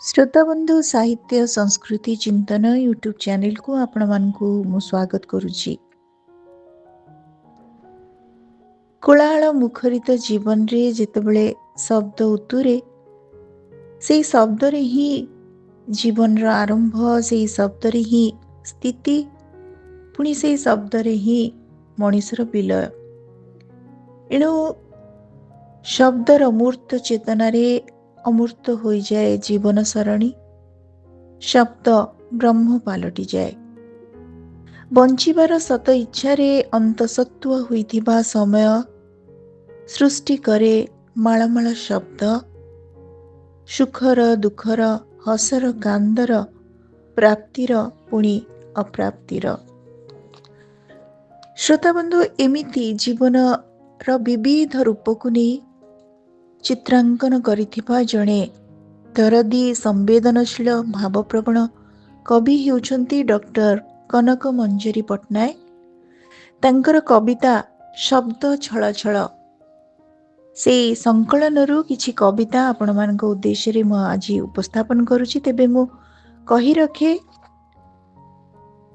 श्रोता बंधु साहित्य संस्कृति चिंतन यूट्यूब चैनल को आपण मानकु मु स्वागत करुछि। कोलाहल मुखरित जीवन रे जेतेबेले शब्द उतुरे सेई शब्द रे ही जीवन रो आरंभ, सेई शब्द रे ही स्थिति, पुणी सेई शब्द रे ही मनुष्यर विलय। एणु शब्दर मूर्त चेतना रे अमूर्त हो जाए जीवन सरणी। शब्द ब्रह्म पालटि जाए। बंचिबार सत इच्छारे अंतसत्व होइथिबा समय सृष्टि करे माळमाळ शब्द, सुखर दुखर हसर कांदर प्राप्तिर पुणी अप्राप्तिर। श्रोता बंधु एमिति जीवन र विविध रूपकु नहीं चित्रांकन करिथिबा जणे दरदी संवेदनशील भावप्रवण कवि हेउछन्ति डॉक्टर कनक मंजरी पट्टनायक। तांकर कविता शब्द छळ छळ से संकलनरू किछि कविता आपण मानक उद्देश्य रे म आज उपस्थापन करूछि। तेबे मु कहि रखे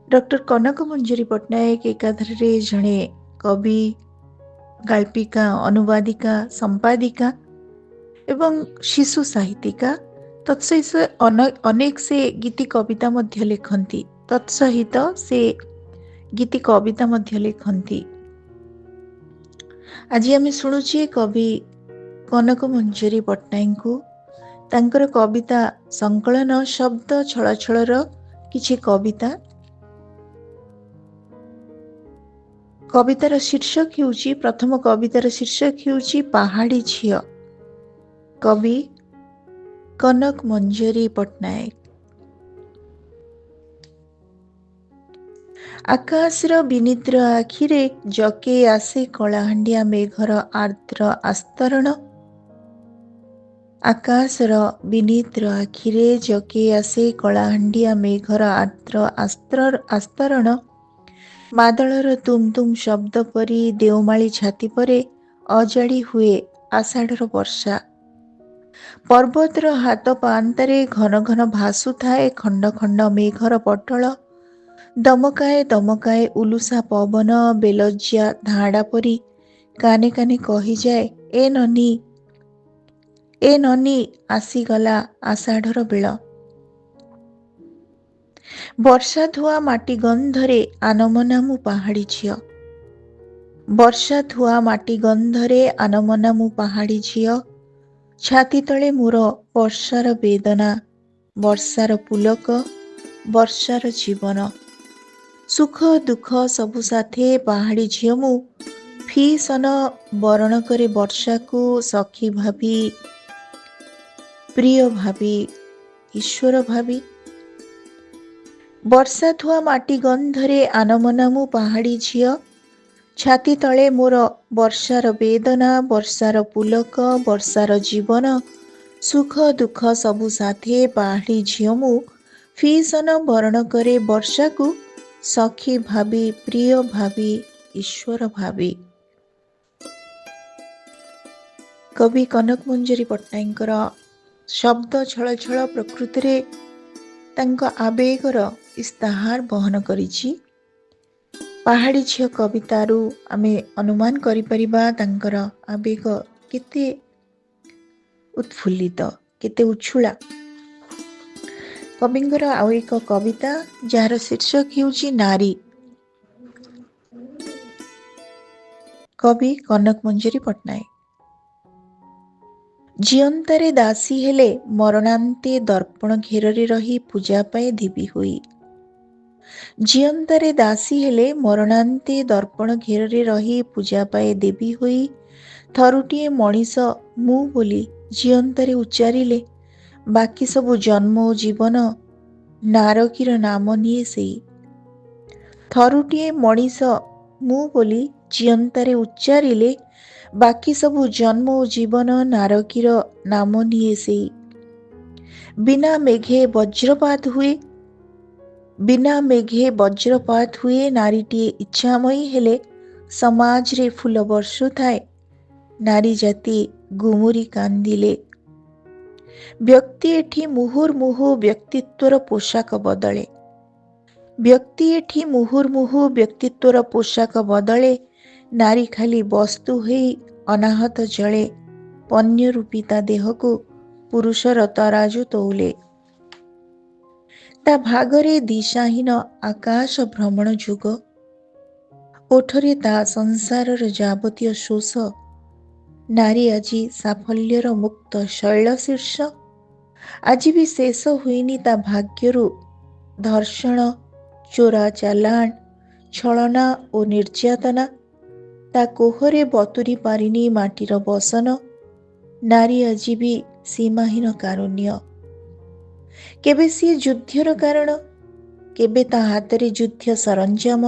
डॉक्टर कनक मंजरी पट्टनायक एकाधार रे जणे कवि, गाल्पिका, अनुवादिका, संपादिका एवं शिशु साहित्यिका। तत्सहित अनेक से गीति कविता मध्य लेखन्ति। तत्सहित से गीति कविता मध्य लेखन्ति। आज आम शुणुचे कवि कनक मंजरी पट्टनायक को तांकर कविता संकलन शब्द छळ छळर किछि कविता। कवितार शीर्षक हेउछि, प्रथम कवितार शीर्षक हेउछि पहाड़ी झियो। कवि कनक मंजरी पट्टनायक। आकाशर विनिद्र आखिरे जके आसे कलाहांडिया मेघर आर्द्र आस्तरण। आकाशर विनिद्र आखिरे जके आसे कलाहांडिया मेघर आर्द्र आस्तरण। मादलर तुम तुम शब्द परी देवमाली छाती परे अजाड़ी हुए आषाढ़र वर्षा। पर्वतर हाथ पांतारे घन घन भासु थाए खंड खंड मेघर पटल। दमकाए दमकाए उलुसा पवन बेलज्या धाड़ा परी काने काने कही जाए, ए ननी आसीगला आषाढ़र बेल। वर्षा धुआ माटी गंधरे आनमना मु पहाड़ी झियो। वर्षा धुआ माटी गंधरे आनमना मु पहाड़ी झियो। छाती तले मोर वर्षार वेदना, वर्षार पुलक, वर्षार जीवन। सुख दुख सबु साथे पहाड़ी झियो मु फी सन बरण करे वर्षा को सखी भाभी, प्रिय भाभी, ईश्वर भाभी। वर्षा धुआ माटी गंधरे आनमना मु पहाड़ी झियो। छाती तले मोर वर्षार वेदना, वर्षार पुलक, वर्षार जीवन। सुख दुख सबु साथे पहाड़ी झियो मु फी सन बरण करे वर्षा को सखी भाभी, प्रिय भाभी, ईश्वर भाभी। कवि कनक मंजरी पट्टनायकर शब्द छळ छळ प्रकृति रे तांको आवेगर इस्ताहार बहन करिछि। पहाड़ी झियो कवितारू आमे अनुमान करि परिबा तांकर आवेग केते उत्फुल्लित, केते उछुला। कविंकर आउ एक कविता जार शीर्षक हेउछि नारी। कवि कनक मंजरी पट्टनायक। जियंतारे दासी हेले मरणांते दर्पण घेରରେ रही पूजा पाए धिबी होई। जियंतारे दासी हेले मरणांते दर्पण घेରରେ रही पूजा पाए देवी होई। थरुटिए मनीष मु बोली जियंतारे उच्चारिले बाकी सबु जन्म ओ जीवन नारकीर नाम निये सेई। थरुटिए मनीष मु बोली जियंतारे उच्चारिले बाकी सबु जन्म ओ जीवन नारकीर नाम निये सेई। बिना मेघे वज्रपात हुए, बिना मेघे वज्रपात हुए नारीटिए इच्छामयी हेले समाज रे फूल बर्षु थाए नारी जाति गुमुरी कांदिले। ବ୍ୟକ୍ତି ଏଠି ମୁହୁର୍ମୁହୁ ବ୍ୟକ୍ତିତ୍ୱର ପୋଷାକ ବଦଳେ। ବ୍ୟକ୍ତି ଏଠି ମୁହୁର୍ମୁହୁ ବ୍ୟକ୍ତିତ୍ୱର ପୋଷାକ ବଦଳେ। ନାରୀ ଖାଲି ବସ୍ତୁ ହୋଇ ଅନାହତ ଜଳେ। ପଣ୍ୟ ରୂପୀ ତା ଦେହକୁ ପୁରୁଷର ତରାଜୁ ତଉଲେ। ତା ଭାଗରେ ଦିଶାହୀନ ଆକାଶ ଭ୍ରମଣ ଯୁଗ। ଓଠରେ ତା ସଂସାରର ଯାବତୀୟ ଶୋଷ। ନାରୀ ଆଜି ସାଫଲ୍ୟର ମୁକ୍ତ ଶୈଳ ଶୀର୍ଷ। ଆଜି ବି ଶେଷ ହୋଇନି ତା ଭାଗ୍ୟରୁ ଧର୍ଷଣ, ଚୋରା ଚାଲାଣ, ଛଳନା ଓ ନିର୍ଯାତନା। ତା କୋହରେ ବତୁରି ପାରିନି ମାଟିର ବସନ। ନାରୀ ଆଜି ବି ସୀମାହୀନ କାରୁଣ୍ୟ। କେବେ ସିଏ ଯୁଦ୍ଧର କାରଣ, କେବେ ତା ହାତରେ ଯୁଦ୍ଧ ସରଞ୍ଜାମ।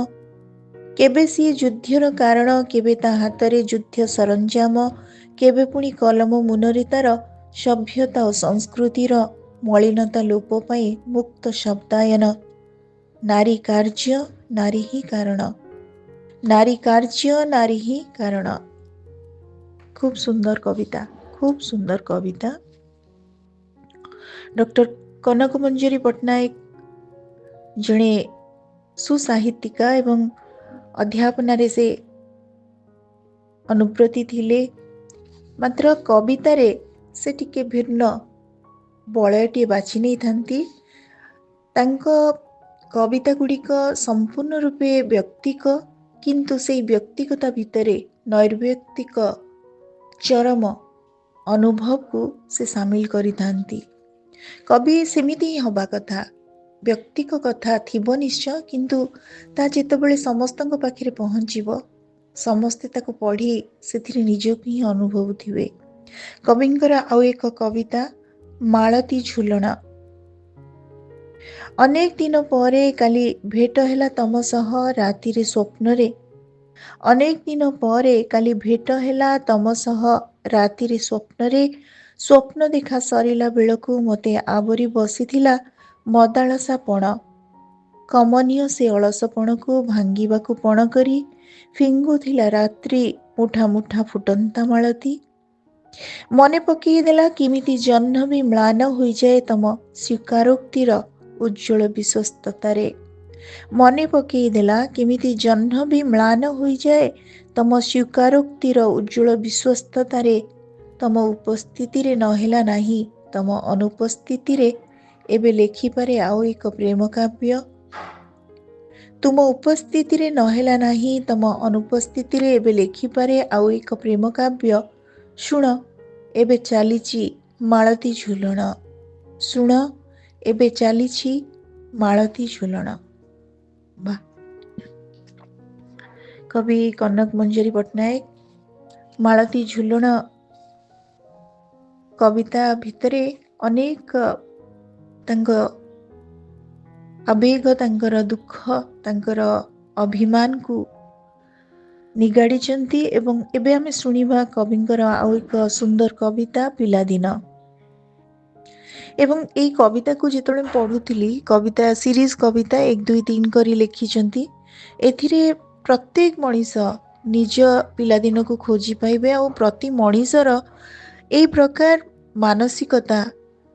କେବେ ସିଏ ଯୁଦ୍ଧର କାରଣ, କେବେ ତା ହାତରେ ଯୁଦ୍ଧ ସରଞ୍ଜାମ। କେବେ ପୁଣି କଲମ ମୁନରେ ତାର ସଭ୍ୟତା ଓ ସଂସ୍କୃତିର ମଳିନତା ଲୋପ ପାଇଁ ମୁକ୍ତ ଶବ୍ଦାୟନ। ନାରୀ କାର୍ଯ୍ୟ, ନାରୀ ହିଁ କାରଣ। ନାରୀ କାର୍ଯ୍ୟ, ନାରୀ ହିଁ କାରଣ। খুব সুন্দর কবিতা, খুব সুন্দর কবিতা। ডক্টর কনক মঞ্জুরি পଟ୍ଟନାୟକ ଜଣେ ସୁସାହିତ୍ୟିକା ଏବଂ ଅଧ୍ୟାପନାରେ ସେ ଅନୁବ୍ରତୀ ଥିଲେ। ମାତ୍ର କବିତାରେ ସେ ଟିକେ ଭିନ୍ନ ବଳୟଟିଏ ବାଛି ନେଇଥାନ୍ତି। ତାଙ୍କ କବିତା ଗୁଡ଼ିକ ସମ୍ପୂର୍ଣ୍ଣ ରୂପେ ବ୍ୟକ୍ତିକ, କିନ୍ତୁ ସେଇ ବ୍ୟକ୍ତିକତା ଭିତରେ ନୈର୍ବ୍ୟକ୍ତିକ ଚରମ ଅନୁଭବକୁ ସେ ସାମିଲ କରିଥାନ୍ତି। କବି ସେମିତି ହିଁ ହେବା କଥା। ବ୍ୟକ୍ତିକ କଥା ଥିବ ନିଶ୍ଚୟ, କିନ୍ତୁ ତା ଯେତେବେଳେ ସମସ୍ତଙ୍କ ପାଖରେ ପହଞ୍ଚିବ, ସମସ୍ତେ ତାକୁ ପଢ଼ି ସେଥିରେ ନିଜକୁ ହିଁ ଅନୁଭବୁଥିବେ। କବିଙ୍କର ଆଉ ଏକ କବିତା ମାଳତୀ ଝୁଲଣ। ଅନେକ ଦିନ ପରେ କାଲି ଭେଟ ହେଲା ତମ ସହ ରାତିରେ ସ୍ୱପ୍ନରେ। ଅନେକ ଦିନ ପରେ କାଲି ଭେଟ ହେଲା ତମ ସହ ରାତିରେ ସ୍ୱପ୍ନରେ। ସ୍ୱପ୍ନ ଦେଖା ସରିଲା ବେଳକୁ ମୋତେ ଆବୋରି ବସିଥିଲା ମଦାଳସା ପଣ। କମନୀୟ ସେ ଅଳସପଣକୁ ଭାଙ୍ଗିବାକୁ ପଣ କରି ଫିଙ୍ଗୁଥିଲା ରାତ୍ରି ମୁଠା ମୁଠା ଫୁଟନ୍ତା ମାଳତୀ। ମନେ ପକେଇ ଦେଲା କେମିତି ଜହ୍ନବି ମ୍ଳାନ ହୋଇଯାଏ ତମ ସ୍ୱୀକାରୋକ୍ତିର ଉଜ୍ଜ୍ୱଳ ବିଶ୍ୱସ୍ତତାରେ। ମନେ ପକେଇ ଦେଲା କେମିତି ଜହ୍ନବି ମ୍ଳାନ ହୋଇଯାଏ ତମ ସ୍ୱୀକାରୋକ୍ତିର ଉଜ୍ଜ୍ୱଳ ବିଶ୍ୱସ୍ତତାରେ। ତମ ଉପସ୍ଥିତିରେ ନହେଲା ନାହିଁ ତମ ଅନୁପସ୍ଥିତିରେ ଏବେ ଲେଖିପାରେ ଆଉ ଏକ ପ୍ରେମ କାବ୍ୟ। ତୁମ ଉପସ୍ଥିତିରେ ନହେଲା ନାହିଁ ତମ ଅନୁପସ୍ଥିତିରେ ଏବେ ଲେଖିପାରେ ଆଉ ଏକ ପ୍ରେମ କାବ୍ୟ। ଶୁଣ ଏବେ ଚାଲିଛି ମାଳତୀ ଝୁଲଣ। ଶୁଣ ଏବେ ଚାଲିଛି ମାଳତୀ ଝୁଲଣ। ବା କବି କନକ ମଞ୍ଜୁରି ପଟ୍ଟନାୟକ ମାଳତୀ ଝୁଲଣ କବିତା ଭିତରେ ଅନେକ ତାଙ୍କ ଆବେଗ, ତାଙ୍କର ଦୁଃଖ, ତାଙ୍କର ଅଭିମାନକୁ ନିଗାଡ଼ିଛନ୍ତି। ଏବଂ ଏବେ ଆମେ ଶୁଣିବା କବିଙ୍କର ଆଉ ଏକ ସୁନ୍ଦର କବିତା ପିଲାଦିନ। ଏବଂ ଏଇ କବିତାକୁ ଯେତେବେଳେ ପଢ଼ୁଥିଲି, କବିତା ସିରିଜ କବିତା 1, 2, 3 କରି ଲେଖିଛନ୍ତି। ଏଥିରେ ପ୍ରତ୍ୟେକ ମଣିଷ ନିଜ ପିଲାଦିନକୁ ଖୋଜି ପାଇବେ ଆଉ ପ୍ରତି ମଣିଷର ଏଇ ପ୍ରକାର ମାନସିକତା,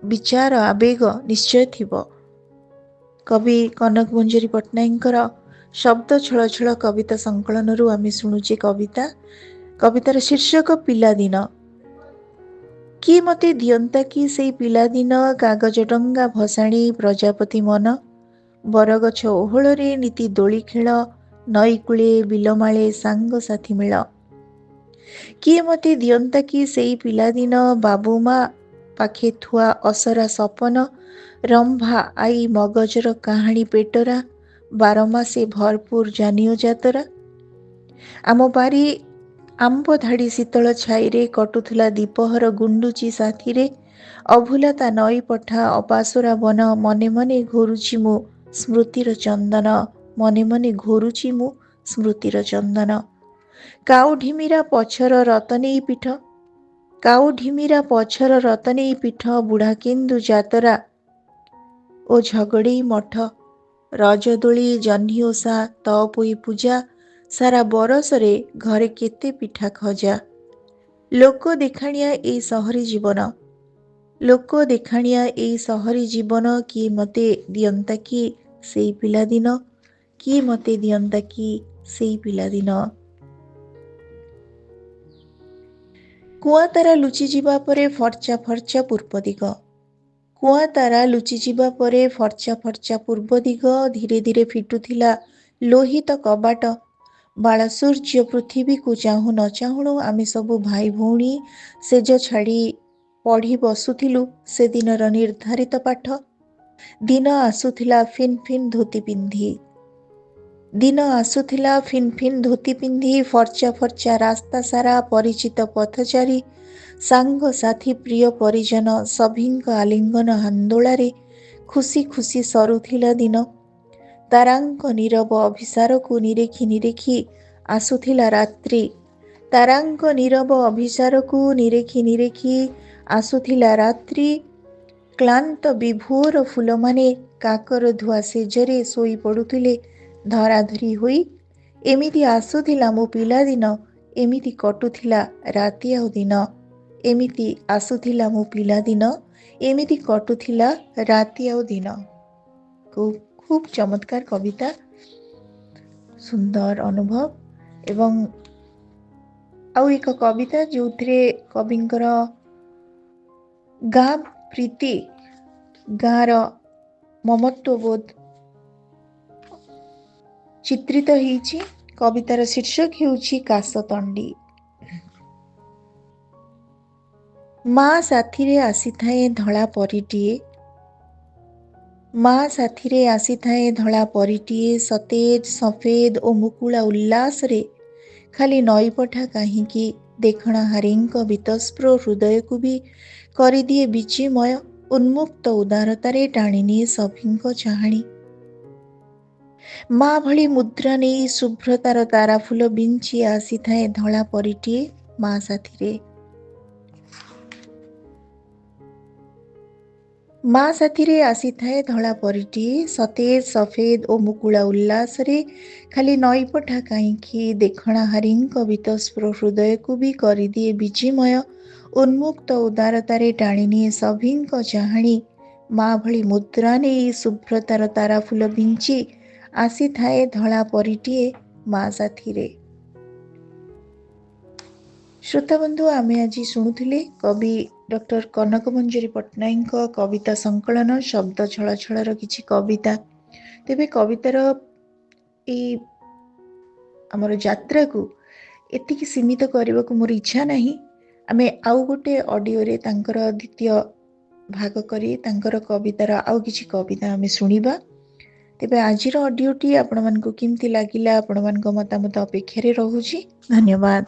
ବିଚାର, ଆବେଗ ନିଶ୍ଚୟ ଥିବ। କବି କନକ ମଞ୍ଜୁରି ପଟ୍ଟନାୟକଙ୍କର ଶବ୍ଦ ଛଳ ଛଳ କବିତା ସଂକଳନରୁ ଆମେ ଶୁଣୁଛେ କବିତା। କବିତାର ଶୀର୍ଷକ ପିଲାଦିନ। କିଏ ମୋତେ ଦିଅନ୍ତା କି ସେଇ ପିଲାଦିନ, କାଗଜ ଡଙ୍ଗା ଭସାଣି ପ୍ରଜାପତି ମନ। ବରଗଛ ଓହଳରେ ନୀତି ଦୋଳି ଖେଳ, ନଈକୂଳେ ବିଲମାଳେ ସାଙ୍ଗସାଥି ମେଳ। କିଏ ମୋତେ ଦିଅନ୍ତା କି ସେଇ ପିଲାଦିନ, ବାବୁ ମା ପାଖେ ଥୁଆ ଅସରା ସପନ। ରମ୍ଭା ଆଈ ମଗଜର କାହାଣୀ ପେଟରା, ବାରମାସେ ଭରପୁର ଜାନିଅ ଯାତରା। ଆମ ବାରି ଆମ୍ବ ଧାଡ଼ି ଶୀତଳ ଛାଇରେ କଟୁଥିଲା ଦୀପହର ଗୁଣ୍ଡୁଚି ସାଥିରେ। ଅଭୁଲା ତା ନଈ ପଠା ଅପାସୋରା ବନ, ମନେ ମନେ ଘୋରୁଛି ମୁଁ ସ୍ମୃତିର ଚନ୍ଦନ। ମନେ ମନେ ଘୋରୁଛି ମୁଁ ସ୍ମୃତିର ଚନ୍ଦନ। କାଉ ଢିମିରା ପଛର ରତନେଇ ପିଠ, କାଉ ଢିମିରା ପଛର ରତନେଇ ପିଠ। ବୁଢ଼ା କେନ୍ଦୁ ଯାତରା ଓ ଝଗଡ଼େଇ ମଠ। ରଜଦୋଳି ଜହ୍ନି ଓଷା ତଅପୋଇ ପୂଜା, ସାରା ବରଷରେ ଘରେ କେତେ ପିଠା ଖଜା। ଲୋକ ଦେଖାଣିଆ ଏଇ ସହରୀ ଜୀବନ, ଲୋକ ଦେଖାଣିଆ ଏଇ ସହରୀ ଜୀବନ କିଏ ମୋତେ ଦିଅନ୍ତା କି ସେଇ ପିଲାଦିନ, କିଏ ମୋତେ ଦିଅନ୍ତା କି ସେଇ ପିଲାଦିନ। କୁଆଁ ତାରା ଲୁଚିଯିବା ପରେ ଫର୍ଚ୍ଚା ଫର୍ଚ୍ଚା ପୂର୍ବ ଦିଗ। କୁଆଁ ତାରା ଲୁଚିଯିବା ପରେ ଫର୍ଚ୍ଚା ଫର୍ଚ୍ଚା ପୂର୍ବ ଦିଗ ଧୀରେ ଧୀରେ ଫିଟୁଥିଲା ଲୋହିତ କବାଟ। ବାଳସୂର୍ଯ୍ୟ ପୃଥିବୀକୁ ଚାହୁଁ ନ ଚାହୁଣୁ ଆମେ ସବୁ ଭାଇ ଭଉଣୀ ସେଜ ଛାଡ଼ି ପଢ଼ି ବସୁଥିଲୁ ସେଦିନର ନିର୍ଦ୍ଧାରିତ ପାଠ। ଦିନ ଆସୁଥିଲା ଫିନ୍ ଫିନ୍ ଧୋତି ପିନ୍ଧି। ଦିନ ଆସୁଥିଲା ଫିନ୍ ଫିନ୍ ଧୋତି ପିନ୍ଧି ଫର୍ଚ୍ଚା ଫର୍ଚ୍ଚା ରାସ୍ତା ସାରା ପରିଚିତ ପଥଚାରୀ ସାଙ୍ଗସାଥୀ ପ୍ରିୟ ପରିଜନ ସଭିଙ୍କ ଆଲିଙ୍ଗନ ହାନ୍ଦୋଳାରେ ଖୁସି ଖୁସି ସରୁଥିଲା ଦିନ। ତାରାଙ୍କ ନୀରବ ଅଭିସାରକୁ ନିରେଖି ନିରେଖି ଆସୁଥିଲା ରାତ୍ରି। ତାରାଙ୍କ ନୀରବ ଅଭିସାରକୁ ନିରେଖି ନିରେଖି ଆସୁଥିଲା ରାତ୍ରି। କ୍ଳାନ୍ତ ବିଭୋର ଫୁଲମାନେ କାକର ଧୁଆ ସେଜରେ ଶୋଇ ପଡ଼ୁଥିଲେ ଧରାଧରି ହୋଇ। ଏମିତି ଆସୁଥିଲା ମୋ ପିଲାଦିନ, ଏମିତି କଟୁଥିଲା ରାତି ଆଉ ଦିନ। ଏମିତି ଆସୁଥିଲା ମୋ ପିଲାଦିନ, ଏମିତି କଟୁଥିଲା ରାତି ଆଉ ଦିନ। ଖୁବ୍ ଚମତ୍କାର କବିତା, ସୁନ୍ଦର ଅନୁଭବ। ଏବଂ ଆଉ ଏକ କବିତା ଯେଉଁଥିରେ କବିଙ୍କର ଗାଁ ପ୍ରୀତି, ଗାଁର ମମତ୍ୱବୋଧ ଚିତ୍ରିତ ହେଇଛି। କବିତାର ଶୀର୍ଷକ ହେଉଛି କାଶତଣ୍ଡି। ମା ସାଥିରେ ଆସିଥାଏ ଧଳା ପରିଟିଏ, ମା ସାଥିରେ ଆସିଥାଏ ଧଳା ପରିଟିଏ, ସତେଜ ସଫେଦ ଓ ମୁକୁଳା ଉଲ୍ଲାସରେ। ଖାଲି ନଈପଠା କାହିଁକି ଦେଖଣାହାରୀଙ୍କ ବୀତସ୍ପୃହ ହୃଦୟକୁ ବି କରିଦିଏ ବିଚିମୟ। ଉନ୍ମୁକ୍ତ ଉଦାରତାରେ ଟାଣିନିଏ ସଭିଙ୍କ ଚାହାଣୀ। ମା ଭଳି ମୁଦ୍ରା ନେଇ ଶୁଭ୍ରତାର ତାରାଫୁଲ ବିଞ୍ଚି ଆସିଥାଏ ଧଳା ପରିଟିଏ ମା ସାଥିରେ। ମା ସାଥିରେ ଆସିଥାଏ ଧଳା ପରିଟିଏ, ସତେଜ ସଫେଦ ଓ ମୁକୁଳା ଉଲ୍ଲାସରେ। ଖାଲି ନଈପଠା କାହିଁକି ଦେଖଣାହାରୀଙ୍କ ବୀତସ୍ପୃହ ହୃଦୟକୁ ବି କରିଦିଏ ବିଚିମୟ। ଉନ୍ମୁକ୍ତ ଉଦାରତାରେ ଟାଣିନିଏ ସଭିଙ୍କ ଚାହାଣୀ। ମା ଭଳି ମୁଦ୍ରା ନେଇ ଶୁଭ୍ରତାର ତାରାଫୁଲ ବିଞ୍ଚି ଆସିଥାଏ ଧଳା ପରିଟିଏ ମା ସାଥିରେ। ଶ୍ରୋତାବନ୍ଧୁ, ଆମେ ଆଜି ଶୁଣୁଥିଲେ କବି ଡକ୍ଟର କନକ ମଞ୍ଜରୀ ପଟ୍ଟନାୟକଙ୍କ କବିତା ସଂକଳନ ଶବ୍ଦ ଛଳ ଛଳର କିଛି କବିତା। ତେବେ କବିତାର ଏଇ ଆମର ଯାତ୍ରାକୁ ଏତିକି ସୀମିତ କରିବାକୁ ମୋର ଇଚ୍ଛା ନାହିଁ। ଆମେ ଆଉ ଗୋଟେ ଅଡ଼ିଓରେ ତାଙ୍କର ଦ୍ୱିତୀୟ ଭାଗ କରି ତାଙ୍କର କବିତାର ଆଉ କିଛି କବିତା ଆମେ ଶୁଣିବା। ତେବେ ଆଜିର ଅଡ଼ିଓଟି ଆପଣମାନଙ୍କୁ କେମିତି ଲାଗିଲା, ଆପଣମାନଙ୍କ ମତାମତ ଅପେକ୍ଷାରେ ରହୁଛି। ଧନ୍ୟବାଦ।